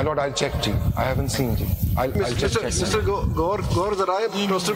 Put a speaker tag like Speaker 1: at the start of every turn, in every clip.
Speaker 1: Lord, I'll check to you. I haven't seen you. I'll just check.
Speaker 2: Mr. Gaur Zarai,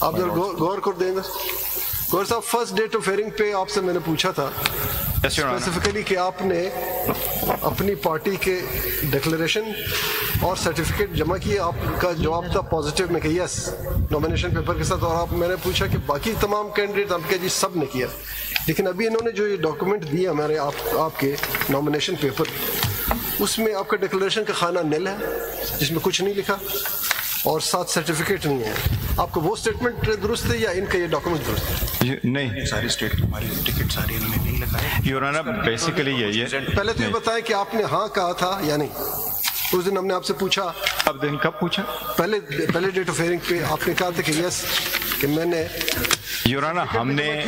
Speaker 2: آپ غور کر دیں گے. گور صاحب, فرسٹ ڈیٹ آف ہیئرنگ پہ آپ سے میں نے پوچھا تھا اسپیسیفکلی کہ آپ نے اپنی پارٹی کے ڈکلریشن اور سرٹیفکیٹ جمع کیے. آپ کا جواب تھا پازیٹیو میں کہ یس نامینیشن پیپر کے ساتھ, اور آپ میں نے پوچھا کہ باقی تمام کینڈیڈیٹ آپ کے جی سب نے کیا. لیکن ابھی انہوں نے جو یہ ڈاکومنٹ دیے ہمارے آپ کے نامینیشن پیپر, اس میں آپ کا ڈکلریشن کا خانہ نل ہے جس میں کچھ نہیں لکھا اور ساتھ سرٹیفکیٹ نہیں ہے. آپ کا وہ اسٹیٹمنٹ درست ہے یا ان کا یہ ڈاکومنٹ درست ہے؟
Speaker 3: نہیں,
Speaker 4: ساری اسٹیٹ ہماری ٹکٹ ساری انہوں نے نہیں لگائے.
Speaker 3: یور آنر بیسیکلی یہ
Speaker 2: پہلے تو یہ بتائیں کہ آپ نے ہاں کہا تھا یا نہیں. اس دن ہم نے آپ سے پوچھا,
Speaker 3: اب دن کب پوچھا؟
Speaker 2: پہلے ڈیٹ آف ہیئرنگ پہ آپ نے کہا تھا کہ یس کہ میں نے.
Speaker 3: یور آنر ہم نے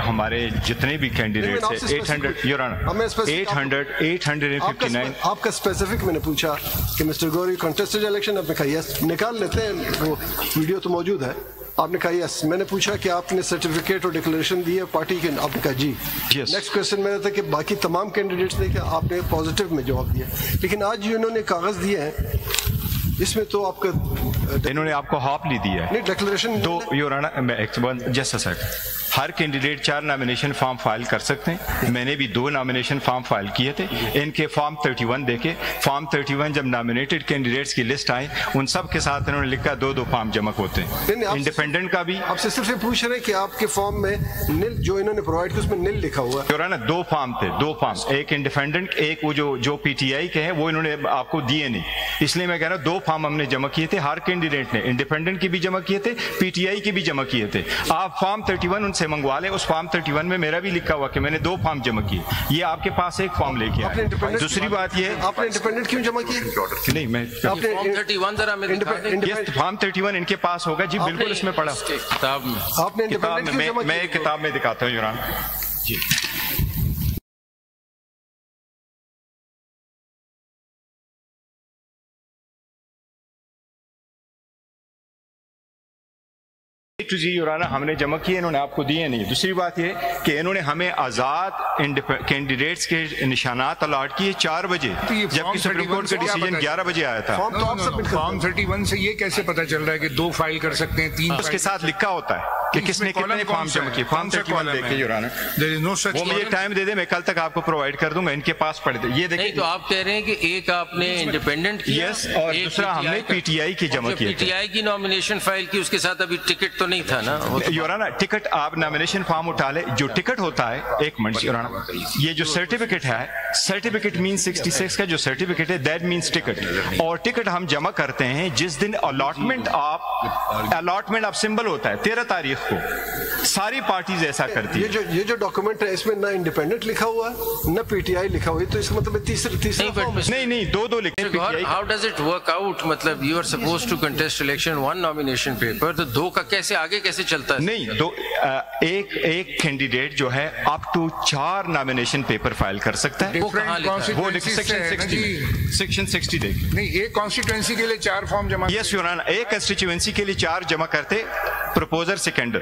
Speaker 3: ہمارے جتنے بھی کینڈیڈیٹس ہیں 800 یور آنر 859.
Speaker 2: آپ کا اسپیسیفک میں نے پوچھا کہ مسٹر گوری کنٹیسٹڈ الیکشن, آپ نے کہا یس. نکال لیتے ہیں, وہ ویڈیو تو موجود ہے. آپ نے کہا یس. میں نے پوچھا کہ آپ نے سرٹیفکیٹ اور ڈکلیریشن دی ہے پارٹی کے, آپ نے کہا جی. نیکسٹ کوشچن میرا تھا کہ باقی تمام کینڈیڈیٹس نے کیا, آپ نے پازیٹیو میں جواب دیا. لیکن آج جو انہوں نے کاغذ دیے ہیں اس میں تو آپ کا
Speaker 3: انہوں نے آپ کو ہاپلی دیا ہے.
Speaker 2: نہیں, ڈکلیریشن
Speaker 3: دو your honour just a second. ہر کینڈیڈیٹ 4 نامینیشن فارم فائل کر سکتے ہیں. میں نے بھی 2 نامینیشن فارم فائل کیے تھے. ان کے فارم 31 دیکھے. فارم 31 جب نامینیٹڈ کینڈیڈیٹس کی لسٹ آئی ان سب کے ساتھ انہوں نے لکھا 2 فارم جمع ہوتے ہیں. انڈیپینڈنٹ کا بھی
Speaker 2: آپ سے صرف یہ پوچھ رہے ہیں کہ آپ کے فارم میں نل جو انہوں نے پرووائڈ کیا اس میں نل لکھا ہوا ہے.
Speaker 3: یور آنر 2 فارم تھے, 2 فارم, ایک انڈیپینڈنٹ, ایک وہ جو پی ٹی آئی کے ہیں وہ انہوں نے آپ کو دیے نہیں. اس لیے میں کہہ رہا ہوں 2 فارم ہم نے جمع کیے تھے. ہر کینڈیڈیٹ نے انڈیپینڈنٹ کی بھی جمع کیے تھے, پی ٹی آئی کی بھی جمع کیے تھے. آپ فارم 31 ان سے منگوا لیں. اس فارم 31 میں میرا بھی لکھا ہوا کہ میں نے 2 فارم جمع کیے. یہ آپ کے پاس ایک فارم لے کے آئے. دوسری بات یہ,
Speaker 2: آپ نے انڈیپینڈنٹ کیوں جمع کیے؟
Speaker 3: نہیں, میں فارم 31 ان کے پاس ہوگا جی, بالکل اس میں پڑھا.
Speaker 2: آپ نے انڈیپینڈنٹ کیوں جمع کیے؟
Speaker 3: میں ایک کتاب میں دکھاتا ہوں یور آنر. جی جی یور آنر ہم نے جمع کیے, انہوں نے آپ کو دیے نہیں. دوسری بات یہ کہ انہوں نے ہمیں آزاد کینڈیڈیٹس کے نشانات الاٹ کیے 4 بجے, جبکہ سپریم کورٹ کا ڈیسیجن 11 بجے آیا تھا.
Speaker 4: فارم 31 سے یہ کیسے پتا چل رہا ہے کہ 2 فائل کر سکتے ہیں, 3
Speaker 3: اس کے ساتھ لکھا ہوتا ہے کہ کس نے کتنے فارم جمع کیے. فارم 31 دیکھیں یور آنر, وہ مجھے ٹائم دے دیں, میں کل تک آپ کو پرووائڈ کر دوں گا. ان کے پاس پڑھ دیں. یہ دیکھیں
Speaker 5: تو آپ کہہ رہے ہیں کہ ایک آپ نے انڈیپینڈنٹ کیا,
Speaker 3: یس, اور دوسرا ہم نے پی ٹی آئی کی جمع کیے.
Speaker 5: پی ٹی آئی کی نامینیشن فائل کی, اس کے ساتھ ابھی ٹکٹ تو نہیں تھا نا
Speaker 3: یور آنر. ٹکٹ آپ نامینیشن فارم اٹھا لے, جو ٹکٹ ہوتا ہے, ایک منٹ یور آنر, یہ جو سرٹیفکیٹ ہے, سرٹیفکیٹ مین 66 کا جو سرٹیفکیٹ ہے دیٹ مینس ٹکٹ. اور ٹکٹ ہم جمع کرتے ہیں جس دن الاٹمنٹ آپ سمبل ہوتا ہے 13 تاریخ کو. ساری پارٹیز ایسا کرتی ہے.
Speaker 2: یہ جو ڈاکومنٹ ہے اس میں نہ انڈیپینڈنٹ لکھا ہوا ہے نہ پی ٹی آئی لکھا ہوا ہے, تو اس کا مطلب تیسرا فارم ہے.
Speaker 3: نہیں, 2 لکھے.
Speaker 5: How does it work out? مطلب you are suppose to contest election 1 nomination paper, تو 2 کا کیسے آگے کیسے چلتا ہے؟
Speaker 3: نہیں, ایک کینڈیڈیٹ جو ہے up to 4 nomination paper file کر سکتا ہے. وہ سیکشن 60 دیکھ.
Speaker 4: نہیں, ایک کانسٹیٹوئنسی کے لیے 4 فارم جمع.
Speaker 3: یس یور آنر, ایک کنسٹیچوئنسی کے لیے 4 جمع کرتے, پروپوزر سیکنڈر.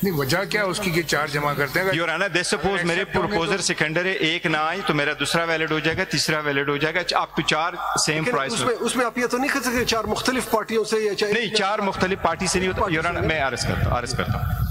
Speaker 4: نہیں, وجہ کیا اس کی کہ 4 جمع کرتے ہیں؟
Speaker 3: یور آنر, دس سپوز میرے پروپوزر سیکنڈر ہے, ایک نہ آئی تو میرا دوسرا ویلڈ ہو جائے گا, تیسرا ویلڈ ہو جائے گا, اپ ٹو 4 سیم پرائس.
Speaker 2: اس میں آپ یہ تو نہیں کر سکتے 4 مختلف پارٹیوں سے, یا
Speaker 3: نہیں 4 مختلف پارٹی سے نہیں ہوتا. یور آنر, میں عرض کرتا ہوں,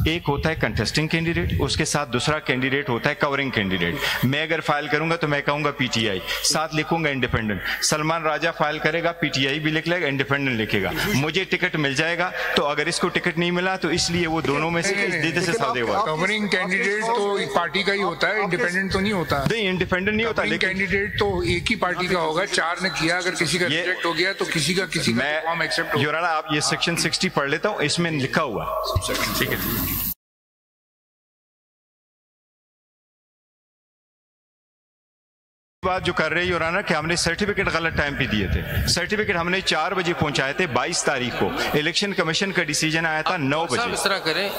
Speaker 3: ایک ہوتا ہے کنٹیسٹنگ کینڈیڈیٹ, اس کے ساتھ دوسرا کینڈیڈیٹ ہوتا ہے کورنگ کینڈیڈیٹ. میں اگر فائل کروں گا تو میں کہوں گا پی ٹی آئی, ساتھ لکھوں گا انڈیپینڈنٹ. سلمان راجہ فائل کرے گا, پی ٹی آئی بھی لکھ لے گا, انڈیپینڈنٹ لکھے گا. مجھے ٹکٹ مل جائے گا, تو اگر اس کو ٹکٹ نہیں ملا تو اس لیے وہ دونوں میں سے سودے ہوا.
Speaker 4: کورنگ کینڈیڈیٹ تو ایک پارٹی کا ہی ہوتا ہے, انڈیپینڈنٹ تو نہیں ہوتا.
Speaker 3: نہیں, انڈیپینڈنٹ نہیں ہوتا, لیکن
Speaker 4: کینڈیڈیٹ تو ایک ہی پارٹی کا ہوگا. 4 نے کیا, اگر کسی کا ریجیکٹ ہو گیا تو کسی کا فارم ایکسپٹ ہوگا.
Speaker 3: یور آنر, آپ یہ سیکشن 60 پڑھ لیتا ہوں, اس میں لکھا ہوا. ٹھیک ہے. بات جو کر رہے ہیں یور آنر کہ ہم نے سرٹیفکیٹ غلط ٹائم پہ دیے تھے. سرٹیفکیٹ ہم نے 4 بجے پہنچائے تھے 22 تاریخ کو. الیکشن کمیشن کا ڈیسیجن آیا تھا 9 بجے.
Speaker 5: اس طرح کریں,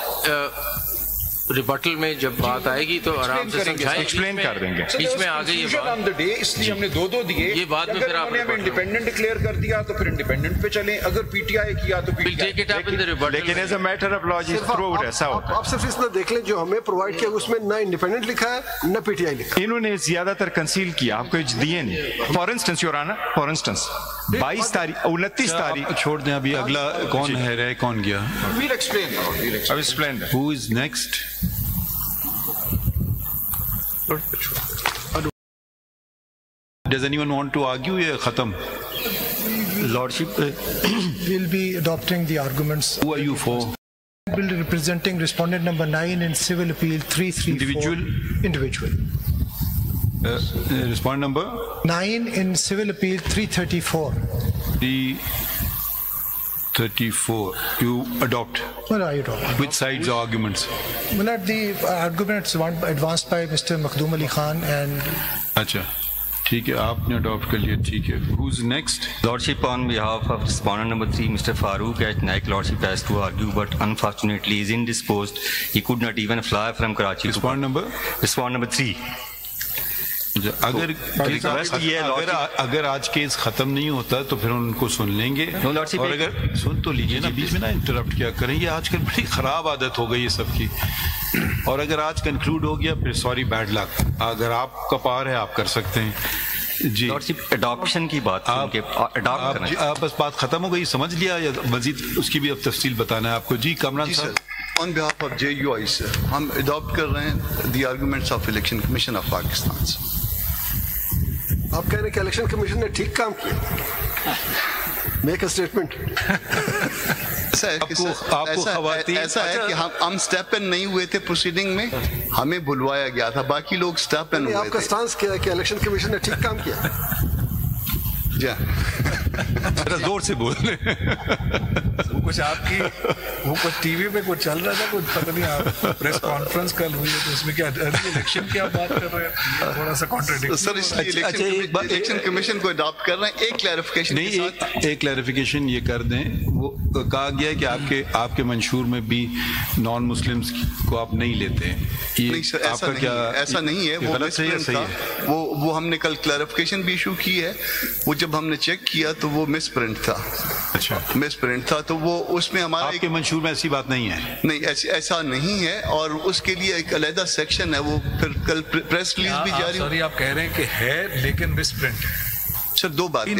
Speaker 5: ریبٹل میں جب بات آئے گی تو آرام سے سمجھائیں.
Speaker 3: ایکسپلین کر دیں گے.
Speaker 5: بیچ میں آ گئی یہ بات.
Speaker 6: اس لیے ہم نے دو دیے.
Speaker 5: یہ بات میں پھر آپ
Speaker 6: نے ہمیں انڈیپینڈنٹ ڈکلیئر کر دیا تو پھر انڈیپینڈنٹ پہ چلیں. اگر پی ٹی آئی کیا تو پی ٹی آئی.
Speaker 3: لیکن as a matter of logic throughout ایسا ہوتا ہے.
Speaker 2: آپ صرف اس میں دیکھ لیں جو ہمیں پرووائڈ کیا اس میں نہ انڈیپینڈنٹ لکھا ہے نہ پی ٹی آئی لکھا ہے.
Speaker 3: انہوں نے زیادہ تر کنسیل کیا, آپ کو دیے نہیں. For instance your owner, for instance 22 تاریخ 29 تاریخ
Speaker 7: چھوڑ دیں. ابھی اگلا کون ہے, رہ کون گیا؟
Speaker 6: We'll explain.
Speaker 3: اب explain.
Speaker 7: Who is next? Does anyone want to argue? یا ختم؟
Speaker 8: Lordship will be adopting the arguments.
Speaker 7: Who are you for?
Speaker 8: Will be representing respondent number 9 in civil appeal 334. Individual.
Speaker 7: Respondent number?
Speaker 8: 9 in civil appeal 334.
Speaker 7: 334. You adopt?
Speaker 8: Well, I adopt.
Speaker 7: Which sides are arguments?
Speaker 8: Well, at the arguments advanced by Mr. Makhdoom Ali Khan and...
Speaker 7: اچھا ٹھیک ہے, آپ نے adapt کر لیا, ٹھیک ہے. Who's next?
Speaker 9: Lordship, on behalf of respondent number 3, Mr. Farooq H. Naik, Lordship has to argue, but unfortunately is indisposed. He could not even fly from Karachi.
Speaker 7: Respondent number?
Speaker 9: Respondent number 3.
Speaker 7: اگر آج case ختم نہیں ہوتا تو پھر ان کو سن لیں گے. اور اگر سن تو لیجیے نا, بیچ میں نا انٹرپٹ کیا کریں. یہ آج کل بڑی خراب عادت ہو گئی ہے سب کی. اور اگر آج کنکلوڈ ہو گیا پھر سوری بیڈ لک. اگر آپ کا پار ہے آپ کر سکتے ہیں. جی
Speaker 9: اڈاپشن کی بات,
Speaker 7: آپ بس بات ختم ہو گئی, سمجھ لیا, یا مزید اس کی بھی اب تفصیل بتانا ہے آپ کو؟ جی کامران صاحب.
Speaker 10: On behalf of JUI sir, ہم اڈاپٹ کر رہے ہیں the arguments of Election Commission of Pakistan.
Speaker 2: آپ کہہ رہے ہیں کہ الیکشن کمیشن نے ٹھیک کام کیا. Make a statement.
Speaker 10: ایسا ہے کہ ہم اسٹیپ ان نہیں ہوئے تھے پروسیڈنگ میں, ہمیں بلوایا گیا تھا, باقی لوگ اسٹیپ ان ہوئے تھے.
Speaker 2: آپ کا سٹانس کیا ہے کہ الیکشن کمیشن نے ٹھیک کام کیا؟
Speaker 10: جی
Speaker 7: زور سے بول رہے
Speaker 4: وہ کچھ آپ کی وہ کچھ ٹی وی پہ کچھ چل رہا تھا, کچھ پتہ نہیں. آپ پریس کانفرنس کل ہوئی ہے تو اس میں کیا الیکشن کی آپ بات کر رہے ہیں؟ تھوڑا سا کانٹرڈکشن.
Speaker 10: سر اس لیے الیکشن کمیشن کو اڈاپٹ کر رہے ہیں. ایک کلیریفیکیشن
Speaker 7: نہیں, ایک کلیریفیکیشن یہ کر دیں. وہ کہا گیا ہے کہ آپ کے منشور میں بھی نان مسلمس کو آپ نہیں لیتے ہیں.
Speaker 10: نہیں سر, ایسا نہیں ہے. وہ ہم نے کل کلیریفیکیشن بھی ایشو کی ہے. وہ جب ہم نے چیک کیا تو وہ مس پرنٹ تھا.
Speaker 7: اچھا
Speaker 10: مس پرنٹ تھا, تو وہ اس میں ہمارا
Speaker 7: آپ کے منشور میں ایسی بات نہیں ہے.
Speaker 10: نہیں ایسا نہیں ہے, اور اس کے لیے ایک علیحدہ سیکشن ہے. وہ پھر کل پریس ریلیز بھی جاری.
Speaker 4: سوری آپ کہہ رہے ہیں کہ ہے لیکن مس پرنٹ ہے.
Speaker 10: سر دو باتیں,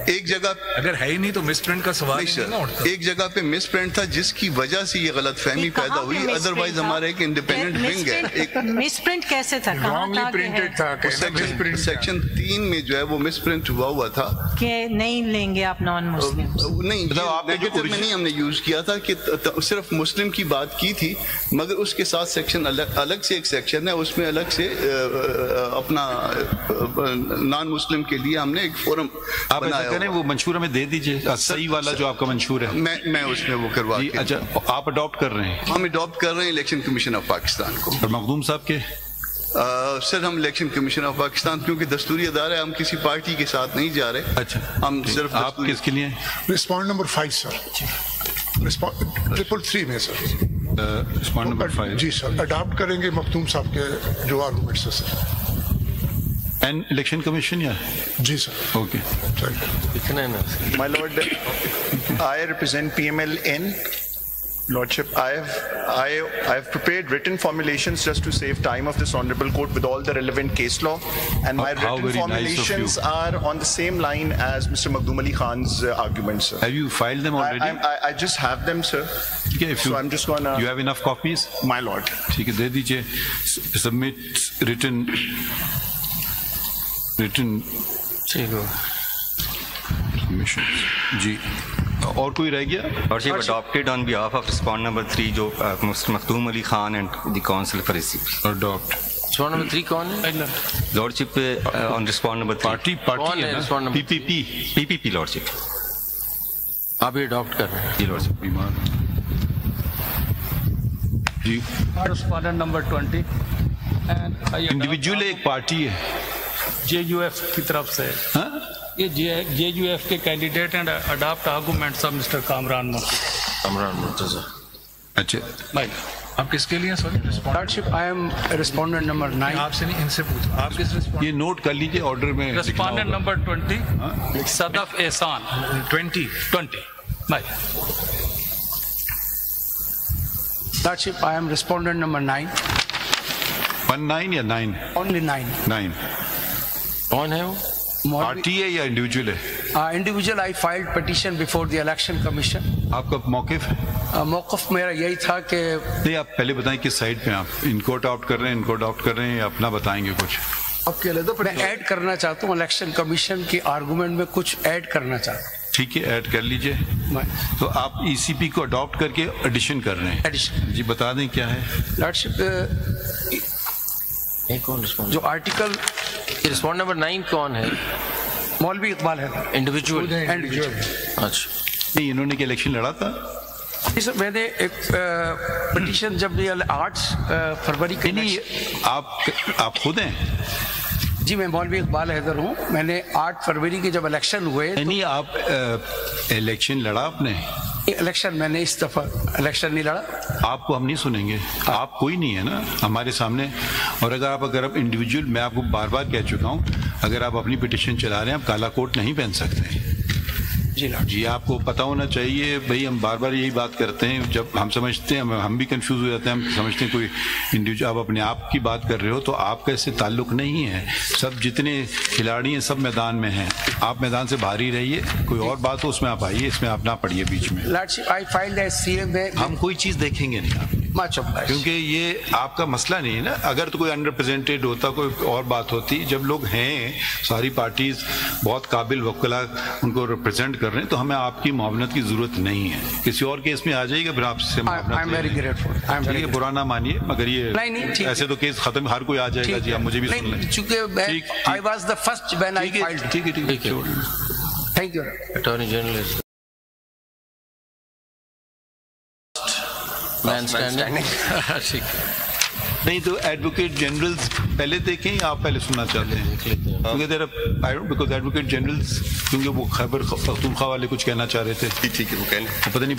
Speaker 10: ایک جگہ
Speaker 4: اگر ہے ہی نہیں تو مس پرنٹ کا سوال نہیں اٹھتا.
Speaker 10: ایک جگہ پہ مس پرنٹ تھا جس کی وجہ سے یہ غلط فہمی پیدا ہوئی. ادروائز ہمارا ایک انڈیپینڈنٹ ونگ ہے.
Speaker 11: مس پرنٹ کیسے تھا؟
Speaker 4: رانگلی پرنٹڈ تھا.
Speaker 10: سیکشن 3 میں جو ہے وہ مس پرنٹ ہوا تھا
Speaker 11: کہ نہیں لیں گے آپ نان مسلم.
Speaker 10: نہیں, نیگیٹو میں نہیں ہم نے یوز کیا تھا کہ صرف مسلم کی بات کی تھی, مگر اس کے ساتھ سیکشن الگ سے ایک سیکشن ہے, اس میں الگ سے اپنا نان مسلم کے لیے ہم نے ایک فورم.
Speaker 7: آپ ایسا کریں وہ منشور ہمیں دے دیجئے, صحیح والا جو آپ کا منشور ہے.
Speaker 10: میں اس میں وہ کروا.
Speaker 7: اچھا آپ اڈاپٹ کر رہے ہیں؟
Speaker 10: ہم اڈاپٹ کر رہے ہیں الیکشن کمیشن آف پاکستان کو.
Speaker 7: اور مخدوم صاحب کے
Speaker 10: سر ہم الیکشن کمیشن آف پاکستان کیونکہ دستوری ادارہ ہے, ہم کسی پارٹی کے ساتھ نہیں جا رہے.
Speaker 7: اچھا
Speaker 10: ہم صرف
Speaker 7: آپ کس کے لیے؟
Speaker 12: رسپونڈ نمبر 5 سر. 333 میں سر.
Speaker 7: رسپونڈ نمبر 5
Speaker 12: جی سر, اڈاپٹ کریں گے مختوم صاحب کے جو آرگومنٹس ہے سر.
Speaker 7: اینڈ الیکشن کمیشن یا
Speaker 12: جی سر.
Speaker 7: اوکے
Speaker 5: اتنا ہے نا.
Speaker 13: My Lord, I represent PML in. Lordship, I have prepared written formulations just to save time of this honorable court with all the relevant case law, and my written formulations are on the same line as Mr. Makhdoom Ali Khan's arguments, sir.
Speaker 7: Have you filed them already?
Speaker 13: I just have them, sir.
Speaker 7: Okay,
Speaker 13: so I'm just gonna.
Speaker 7: You have enough copies?
Speaker 13: My Lord.
Speaker 7: ٹھیک ہے, دے دیجیے. Submit written. جی اور کوئی رہ گیا؟
Speaker 9: اور جی adopted on behalf of respondent number 3 جو Makhdoom Ali Khan and the counsel for receipt.
Speaker 7: Adopt.
Speaker 5: Respondent number 3 کون ہے؟
Speaker 9: Lordship on respondent number 3
Speaker 7: party ہے نا, پی پی پی. لارڈشپ
Speaker 5: آپ یہ اڈاپٹ کر رہے ہیں؟
Speaker 9: جی لارڈشپ.
Speaker 7: بیمار جی.
Speaker 14: رسپونڈنٹ نمبر 20
Speaker 7: انڈیویجول ایک پارٹی ہے
Speaker 14: جے یو ایف کی طرف سے. یہ جے یو ایف کے candidate and adopt arguments of mister Kamran Murtaza.
Speaker 5: Kamran Murtaza.
Speaker 7: اچھا
Speaker 4: آپ کس کے لیے sorry
Speaker 14: Lordship, I am respondent number 9.
Speaker 4: آپ سے نہیں ان سے پوچھو آپ کس رسپونڈنٹ
Speaker 7: یہ نوٹ کر لیجئے آرڈر میں
Speaker 14: Respondent number 20, Sadaf Ehsan. 20. Bye. Lordship, I am respondent number 9.
Speaker 7: 19 یا 9
Speaker 14: Only 9.
Speaker 7: 9
Speaker 5: کون ہے وہ؟
Speaker 7: پارٹی ہے یا انڈیویجول ہے؟
Speaker 14: Individual, I filed petition before the election commission.
Speaker 7: آپ کا موقف ہے؟
Speaker 14: موقف میرا یہی تھا کہ
Speaker 7: نہیں آپ پہلے بتائیں کس سائڈ پہ آپ ان کو اڈاپٹ کر رہے ہیں ان کو اڈاپٹ کر رہے ہیں یا اپنا بتائیں گے کچھ؟
Speaker 2: آپ کے علیحدہ
Speaker 14: میں ایڈ کرنا چاہتا ہوں الیکشن کمیشن کی آرگومنٹ میں کچھ ایڈ کرنا چاہتا ہوں.
Speaker 7: ٹھیک ہے ایڈ کر لیجئے. تو آپ ای سی پی کو اڈاپٹ کر کے ایڈیشن کر رہے ہیں.
Speaker 14: ایڈیشن
Speaker 7: جی بتا دیں کیا ہے.
Speaker 14: لارڈشپ جو آرٹیکل
Speaker 5: رسپونڈ نمبر 9 کون ہے؟
Speaker 14: مولوی اقبال ہے.
Speaker 5: انڈیویجول.
Speaker 14: اچھا
Speaker 7: نہیں انہوں نے کہ الیکشن لڑا تھا.
Speaker 14: سر میں نے ایک پٹیشن جب 8 فروری کے
Speaker 7: نہیں آپ خود ہیں؟
Speaker 14: جی میں مولوی اقبال حیدر ہوں. میں نے 8 فروری کے جب الیکشن ہوئے
Speaker 7: نہیں آپ الیکشن لڑا آپ نے؟
Speaker 14: الیکشن میں نے اس دفعہ الیکشن نہیں لڑا.
Speaker 7: آپ کو ہم نہیں سنیں گے. آپ کوئی نہیں ہے نا ہمارے سامنے. اور اگر آپ انڈیویجول میں آپ کو بار بار کہہ چکا ہوں اگر آپ اپنی پٹیشن چلا رہے ہیں آپ کالا کوٹ نہیں پہن سکتے. جی آپ کو پتہ ہونا چاہیے بھائی. ہم بار بار یہی بات کرتے ہیں جب ہم سمجھتے ہیں ہم بھی کنفیوز ہو جاتے ہیں. ہم سمجھتے ہیں کوئی انڈیویجول آپ اپنے آپ کی بات کر رہے ہو تو آپ کا اس سے تعلق نہیں ہے. سب جتنے کھلاڑی ہیں سب میدان میں ہیں. آپ میدان سے باہر ہی رہیے. کوئی اور بات ہو اس میں آپ آئیے اس میں آپ نہ پڑھیے بیچ میں. ہم کوئی چیز دیکھیں گے نہیں آپ کیونکہ یہ آپ کا مسئلہ نہیں ہے نا. اگر تو کوئی انڈر پریزنٹیڈ ہوتا کوئی اور بات ہوتی. جب لوگ ہیں ساری پارٹیز بہت قابل وکلا ان کو ریپرزینٹ کر رہے ہیں تو ہمیں آپ کی معاونت کی ضرورت نہیں ہے. کسی اور کیس میں آ جائے گا پھر آپ سے معاونت برا نہ مانیے مگر یہ ایسے تو کیس ختم ہر کوئی آ جائے گا. جی آپ مجھے بھی سن لیں. ٹھیک ہے
Speaker 14: تھینک یو.
Speaker 5: اٹارنی جنرل
Speaker 7: نہیں تو ایڈوکیٹ جنرلز پہلے دیکھیں یا آپ پہلے سننا چاہتے ہیں؟ کیونکہ ایڈوکیٹ جنرلز کیونکہ وہ خیبر پختونخوا والے کچھ کہنا چاہ رہے تھے. ٹھیک ہے وہ کہنے پتہ نہیں